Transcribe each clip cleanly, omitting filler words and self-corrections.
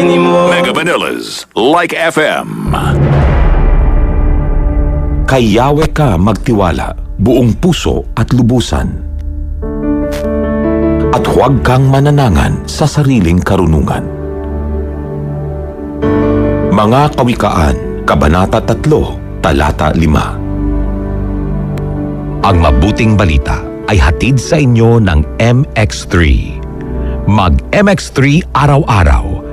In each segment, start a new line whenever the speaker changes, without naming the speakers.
anymore.
Mega Manila's Like FM.
Kay Yahweh ka magtiwala, buong puso at lubusan. At huwag kang mananangan sa sariling karunungan. Mga Kawikaan, Kabanata 3, Talata 5. Ang mabuting balita ay hatid sa inyo ng MX3. Mag-MX3 araw-araw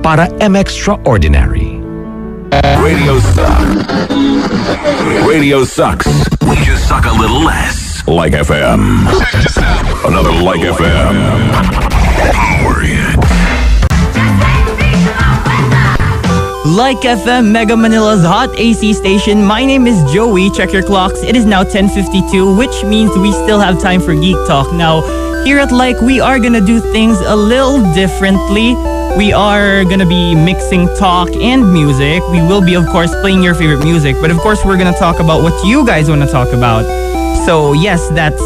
para M-Extraordinary.
Radio sucks. We just suck a little less. Like FM. Another Like FM. Power it.
Like FM, Mega Manila's hot AC station. My name is Joey. Check your clocks. It is now 10:52, which means we still have time for Geek Talk. Now, here at Like, we are gonna do things a little differently. We are gonna be mixing talk and music. We will be, of course, playing your favorite music, but of course, we're gonna talk about what you guys want to talk about. So yes, that's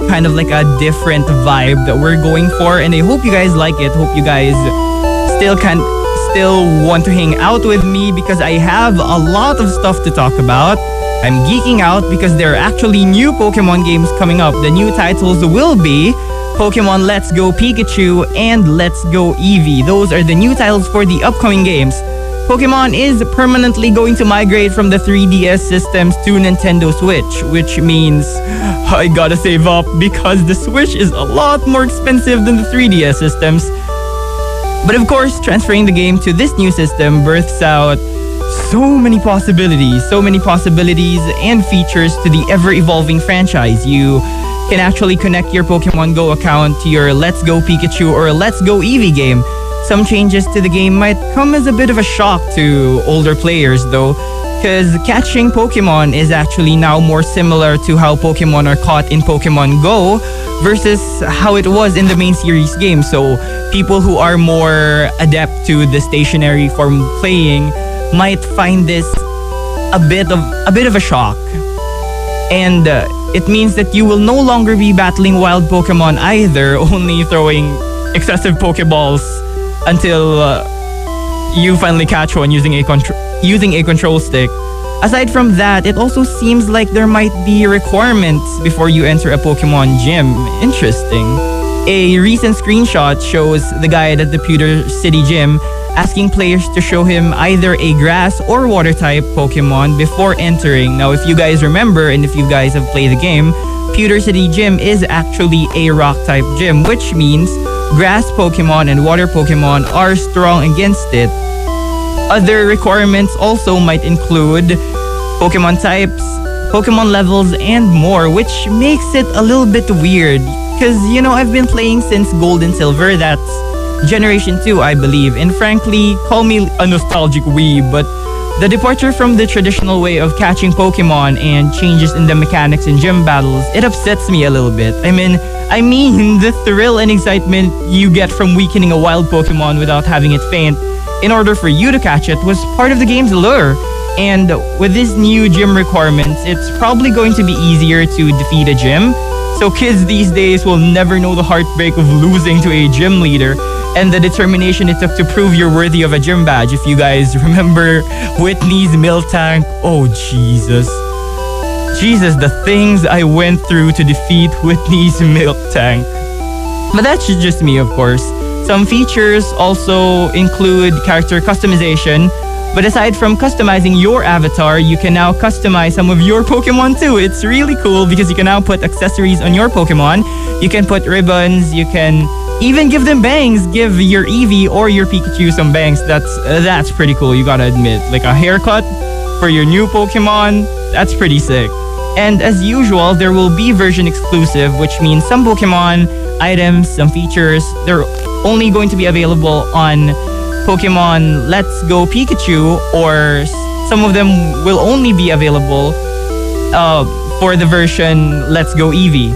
kind of like a different vibe that we're going for, and I hope you guys like it. Hope you guys still want to hang out with me because I have a lot of stuff to talk about. I'm geeking out because there are actually new Pokemon games coming up. The new titles will be Pokemon Let's Go Pikachu and Let's Go Eevee. Those are the new titles for the upcoming games. Pokemon is permanently going to migrate from the 3DS systems to Nintendo Switch, which means I gotta save up because the Switch is a lot more expensive than the 3DS systems. But of course, transferring the game to this new system births out so many possibilities and features to the ever-evolving franchise. You can actually connect your Pokemon Go account to your Let's Go Pikachu or Let's Go Eevee game. Some changes to the game might come as a bit of a shock to older players though, because catching Pokemon is actually now more similar to how Pokemon are caught in Pokemon Go versus how it was in the main series game. So people who are more adept to the stationary form playing might find this a bit of a shock. And it means that you will no longer be battling wild Pokemon either, only throwing excessive Pokeballs until you finally catch one using a control stick. Aside from that, it also seems like there might be requirements before you enter a Pokemon gym. Interesting. A recent screenshot shows the guide at the Pewter City Gym asking players to show him either a grass or water type Pokemon before entering. Now, if you guys remember and if you guys have played the game, Pewter City Gym is actually a rock type gym, which means grass Pokemon and water Pokemon are strong against it. Other requirements also might include Pokemon types, Pokemon levels, and more, which makes it a little bit weird. Because, I've been playing since Gold and Silver. That's Generation 2, I believe. And frankly, call me a nostalgic weeb, but the departure from the traditional way of catching Pokemon and changes in the mechanics in gym battles, it upsets me a little bit. I mean, the thrill and excitement you get from weakening a wild Pokemon without having it faint in order for you to catch it was part of the game's allure. And with these new gym requirements, it's probably going to be easier to defeat a gym. So kids these days will never know the heartbreak of losing to a gym leader and the determination it took to prove you're worthy of a gym badge. If you guys remember Whitney's milk tank, oh Jesus, the things I went through to defeat Whitney's milk tank. But that's just me, of course. Some features also include character customization. But aside from customizing your avatar, you can now customize some of your Pokemon too. It's really cool because you can now put accessories on your Pokemon. You can put ribbons, you can even give them bangs. Give your Eevee or your Pikachu some bangs. That's pretty cool, you gotta admit. Like a haircut for your new Pokemon, that's pretty sick. And as usual, there will be version exclusive, which means some Pokemon items, some features, they're only going to be available on Pokemon Let's Go Pikachu, or some of them will only be available for the version Let's Go Eevee.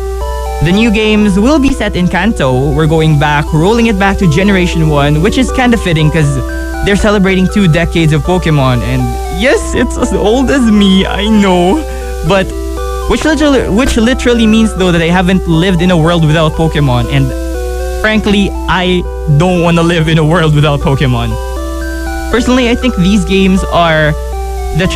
The new games will be set in Kanto. We're rolling it back to Generation 1, which is kind of fitting because they're celebrating 2 decades of Pokemon. And yes, it's as old as me, I know. But which literally means though that I haven't lived in a world without Pokemon. And frankly, I don't want to live in a world without Pokemon. Personally, I think these games are the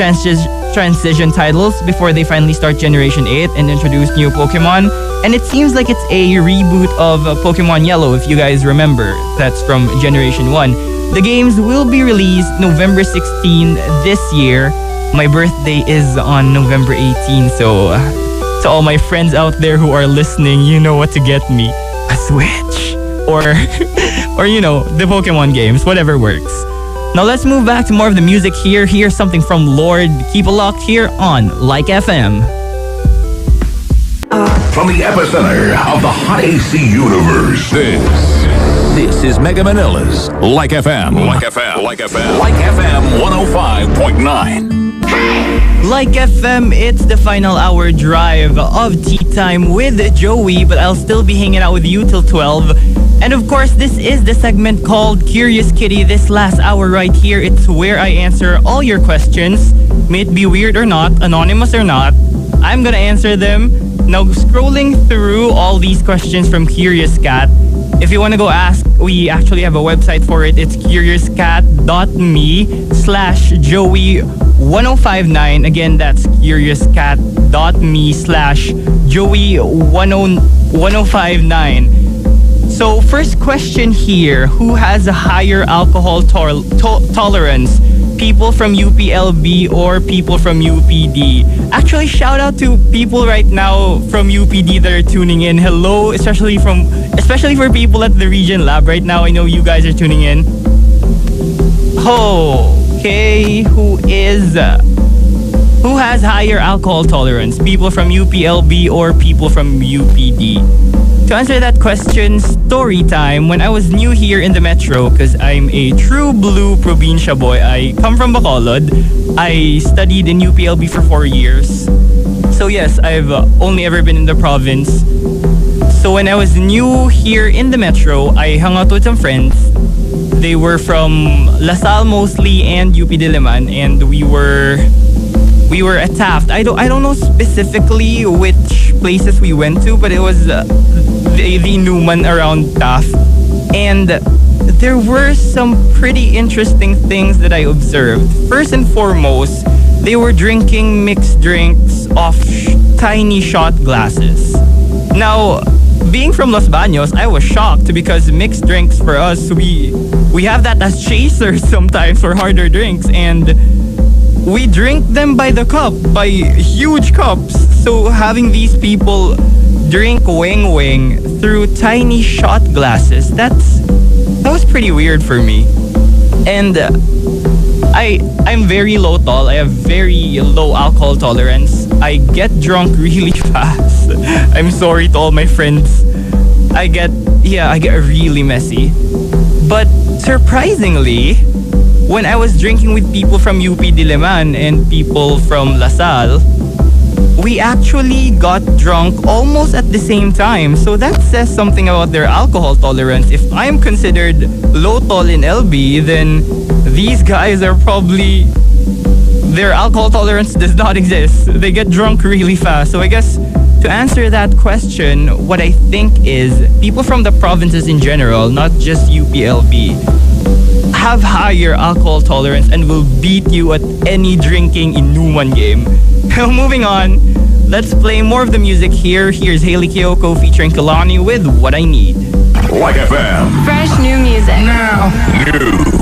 transition titles before they finally start Generation 8 and introduce new Pokemon. And it seems like it's a reboot of Pokemon Yellow, if you guys remember. That's from Generation 1. The games will be released November 16 this year. My birthday is on November 18, so to all my friends out there who are listening, you know what to get me. A Switch. Or the Pokemon games, whatever works. Now let's move back to more of the music here. Here's something from Lord. Keep it locked here on Like FM.
From the epicenter of the hot AC universe, this is Mega Manila's Like FM. Like FM. Like FM. Like FM 105.9.
Like FM, it's the final hour drive of Tea Time with Joey, but I'll still be hanging out with you till 12. And of course, this is the segment called Curious Kitty. This last hour right here, it's where I answer all your questions. May it be weird or not, anonymous or not, I'm gonna answer them. Now, scrolling through all these questions from Curious Cat, if you want to go ask, we actually have a website for it. It's curiouscat.me/Joey1059. Again, that's curiouscat.me/Joey1059. So, first question here, who has a higher alcohol tolerance? People from UPLB or people from UPD? Actually, shout out to people right now from UPD that are tuning in. Hello, especially for people at the Region Lab right now. I know you guys are tuning in. Okay, who has higher alcohol tolerance? People from UPLB or people from UPD? To answer that question, story time. When I was new here in the metro, because I'm a true blue probinsya boy, I come from Bacolod. I studied in UPLB for 4 years. So yes, I've only ever been in the province. So when I was new here in the metro, I hung out with some friends. They were from LaSalle mostly and UP Diliman, and we were at Taft. I don't know specifically which places we went to, but it was the Newman around Taft. And there were some pretty interesting things that I observed. First and foremost, they were drinking mixed drinks off tiny shot glasses. Now, being from Los Baños, I was shocked because mixed drinks for us, we have that as chasers sometimes for harder drinks, and we drink them by the cup, by huge cups. So having these people drink wing wing through tiny shot glasses, that was pretty weird for me. And I'm very low tol. I have very low alcohol tolerance. I get drunk really fast. I'm sorry to all my friends. I get really messy. But surprisingly, when I was drinking with people from UP Diliman and people from LaSalle, we actually got drunk almost at the same time. So that says something about their alcohol tolerance. If I'm considered low tol in LB, then these guys are probably, their alcohol tolerance does not exist. They get drunk really fast. So I guess to answer that question, what I think is people from the provinces in general, not just UPLB, have higher alcohol tolerance and will beat you at any drinking in Numan game. Moving on, let's play more of the music here. Here's Hayley Kiyoko featuring Kalani with What I Need.
Like FM.
Fresh new music.
Now. New.